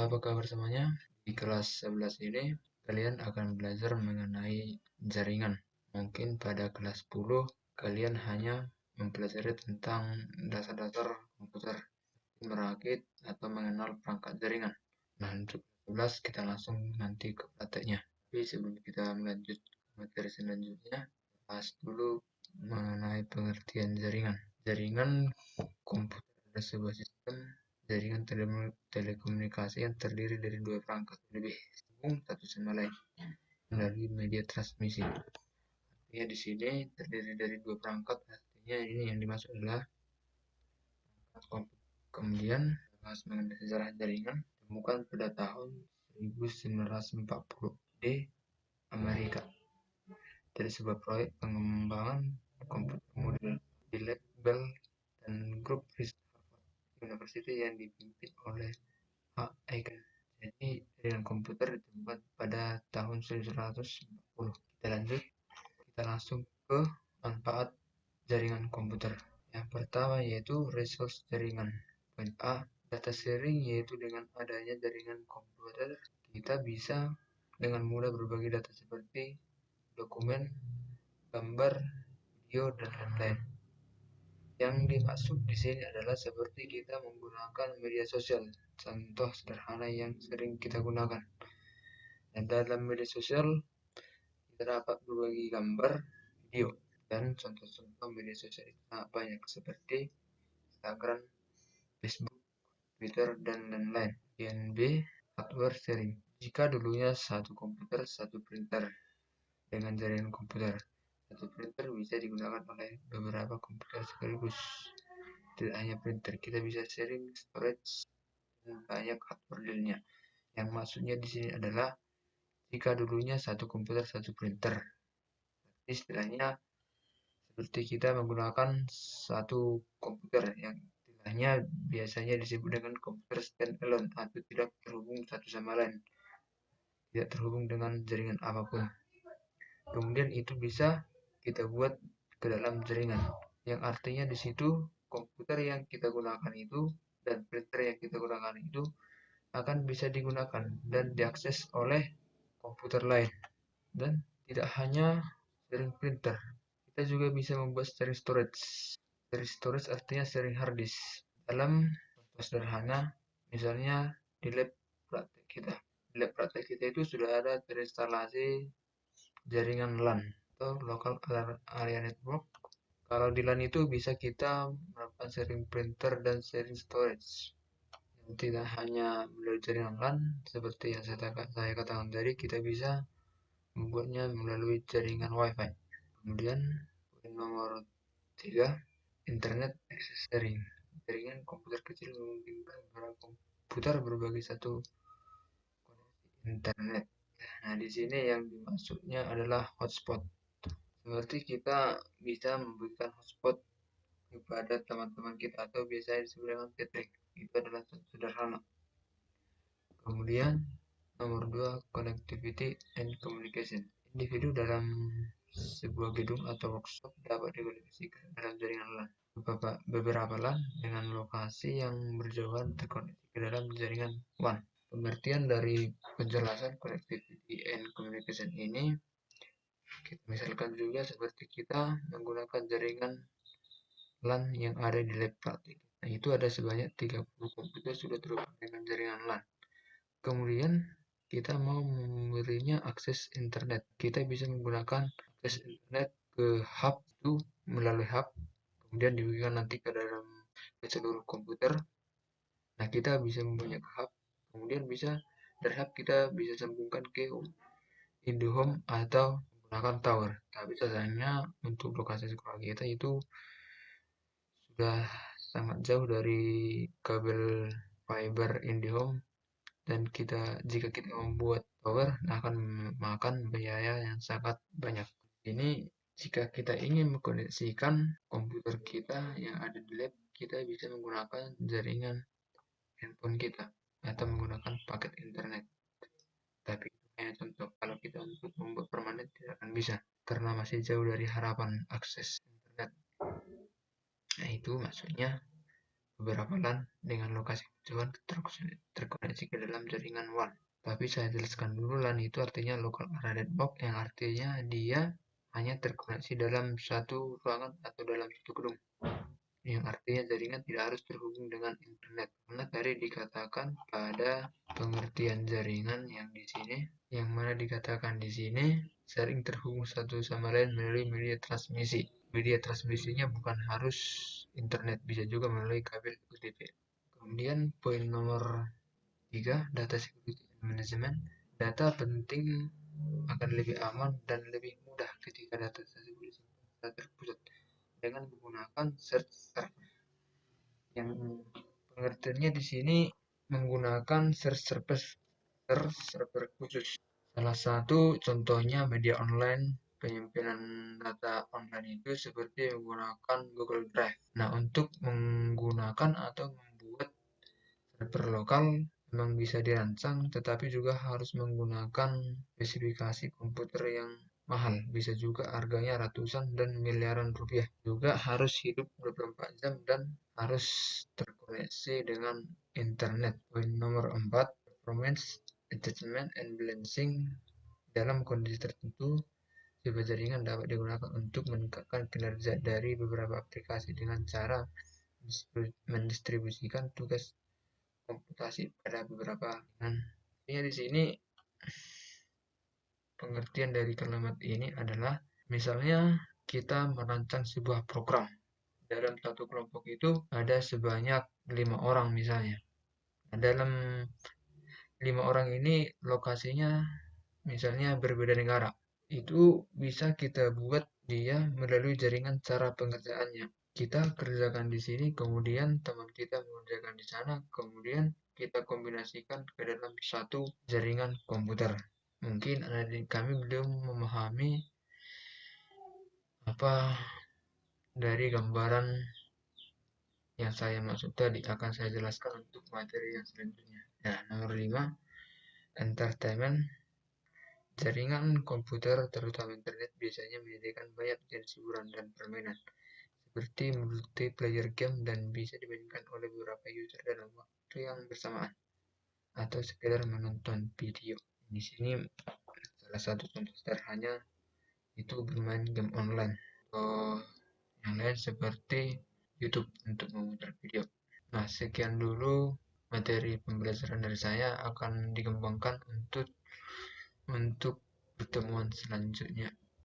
apa kabar semuanya? Di kelas 11 ini, kalian akan belajar mengenai jaringan. Mungkin pada kelas 10, kalian hanya mempelajari tentang dasar-dasar komputer, merakit atau mengenal perangkat jaringan. Nah, untuk kelas 11 kita langsung nanti ke prakteknya. Tapi sebelum kita melanjut ke materi selanjutnya, bahas dulu mengenai pengertian jaringan. Jaringan komputer adalah sebuah sistem jaringan telekomunikasi yang terdiri dari dua perangkat lebih sambung satu sama lain melalui media transmisi. Artinya di sini terdiri dari dua perangkat, artinya ini yang dimaksud adalah perangkat komputer. Kemudian bahas mengenai sejarah jaringan, ditemukan pada tahun 1940 di Amerika dari sebuah proyek pengembangan komputer model di lab Bell dan grup riset Harvard University yang dipimpin oleh A. Eigen. Jadi jaringan komputer ditemukan pada tahun 1940. Kita lanjut, kita langsung ke manfaat jaringan komputer. Yang pertama yaitu resource jaringan. Poin A, data sharing, yaitu dengan adanya jaringan komputer kita bisa dengan mudah berbagi data seperti dokumen, gambar, video, dan lain-lain. Yang dimaksud di sini adalah seperti kita menggunakan media sosial. Contoh sederhana yang sering kita gunakan. Dan dalam media sosial kita dapat berbagi gambar, video, dan contoh-contoh media sosial itu sangat banyak seperti Instagram, Facebook, Twitter, dan lain-lain. Yang B, hardware sharing. Jika dulunya satu komputer, satu printer dengan jaringan komputer, satu printer bisa digunakan oleh beberapa komputer sekaligus. Tidak hanya printer, kita bisa sharing storage dan banyak hardware realnya. Yang maksudnya di sini adalah jika dulunya satu komputer satu printer, istilahnya seperti kita menggunakan satu komputer yang istilahnya biasanya disebut dengan komputer standalone atau tidak terhubung satu sama lain, tidak terhubung dengan jaringan apapun. Kemudian itu bisa kita buat ke dalam jaringan, yang artinya di situ komputer yang kita gunakan itu dan printer yang kita gunakan itu akan bisa digunakan dan diakses oleh komputer lain. Dan tidak hanya sharing printer, kita juga bisa membuat sharing storage. Sharing storage artinya sharing hard disk. Dalam contoh sederhana, misalnya di lab praktek kita. Di lab praktek kita itu sudah ada terinstalasi jaringan LAN atau local area network. Kalau di LAN itu bisa kita melakukan sharing printer dan sharing storage. Yang tidak hanya melalui jaringan LAN seperti yang saya katakan tadi, kita bisa membuatnya melalui jaringan WiFi. Kemudian poin nomor 3, internet access sharing. Jaringan komputer kecil memungkinkan para komputer berbagi satu koneksi internet. Nah, di sini yang dimaksudnya adalah hotspot. Seperti kita bisa memberikan hotspot kepada teman-teman kita atau biasanya disebut dengan tethering. Itu adalah sederhana. Kemudian nomor 2, connectivity and communication. Individu dalam sebuah gedung atau workshop dapat dikoneksikan dalam jaringan LAN. Beberapa LAN dengan lokasi yang berjauhan terkoneksi ke dalam jaringan WAN. Pengertian dari penjelasan connectivity and communication ini, kita misalkan juga seperti kita menggunakan jaringan LAN yang ada di lab praktik. Nah, itu ada sebanyak 30 komputer sudah terhubung dengan jaringan LAN. Kemudian kita mau memberinya akses internet. Kita bisa menggunakan akses internet ke hub itu melalui hub, kemudian diberikan nanti ke dalam ke seluruh komputer. Nah, kita bisa mempunyai hub, kemudian bisa dari hub kita bisa sambungkan ke IndiHome atau menggunakan tower. Tapi sayangnya untuk lokasi sekolah kita itu sudah sangat jauh dari kabel fiber IndiHome, dan jika kita membuat tower akan memakan biaya yang sangat banyak. Ini jika kita ingin mengkoneksikan komputer kita yang ada di lab, kita bisa menggunakan jaringan handphone kita atau menggunakan paket internet. Tapi itu hanya contoh. Kalau kita untuk membuat permanen tidak akan bisa karena masih jauh dari harapan akses internet. Nah, itu maksudnya beberapa LAN dengan lokasi tujuan terkoneksi terkoneksi ke dalam jaringan WAN. Tapi saya jelaskan dulu, LAN itu artinya local area network, yang artinya dia hanya terkoneksi dalam satu ruangan atau dalam satu gedung, yang artinya jaringan tidak harus terhubung dengan internet. Karena tadi dikatakan pada pengertian jaringan yang di sini, yang mana dikatakan di sini sering terhubung satu sama lain melalui media transmisi. Media transmisinya bukan harus internet, bisa juga melalui kabel UTP. Kemudian poin nomor 3, data security management. Data penting akan lebih aman dan lebih mudah ketika data tersebut disimpan secara terpusat dengan menggunakan search server. Yang pengertiannya di sini menggunakan search server khusus. Salah satu contohnya media online, penyimpanan data online itu seperti menggunakan Google Drive. Nah, untuk menggunakan atau membuat server lokal memang bisa dirancang, tetapi juga harus menggunakan spesifikasi komputer yang mahal. Bisa juga harganya ratusan dan miliaran rupiah. Juga harus hidup 24 jam dan harus terkoneksi dengan internet. Poin nomor 4, performance, attachment, and balancing. Dalam kondisi tertentu, sebuah jaringan dapat digunakan untuk meningkatkan kinerja dari beberapa aplikasi dengan cara mendistribusikan tugas komputasi pada beberapa. Di sini pengertian dari kalimat ini adalah, misalnya kita merancang sebuah program. Dalam satu kelompok itu ada sebanyak 5 orang misalnya. Nah, dalam 5 orang ini lokasinya misalnya berbeda negara. Itu bisa kita buat dia melalui jaringan cara pengerjaannya. Kita kerjakan di sini, kemudian teman kita mengerjakan di sana, kemudian kita kombinasikan ke dalam satu jaringan komputer. Mungkin adik kami belum memahami apa dari gambaran yang saya maksud tadi, akan saya jelaskan untuk materi yang selanjutnya. Nah, nomor 5, entertainment. Jaringan komputer, terutama internet, biasanya menyediakan banyak jenis hiburan dan permainan, seperti multiplayer game, dan bisa dimainkan oleh beberapa user dalam waktu yang bersamaan, atau sekedar menonton video. Di sini salah satu contoh sederhana itu bermain game online, atau yang lain seperti YouTube untuk memutar video. Nah, sekian dulu materi pembelajaran dari saya, akan dikembangkan untuk pertemuan selanjutnya.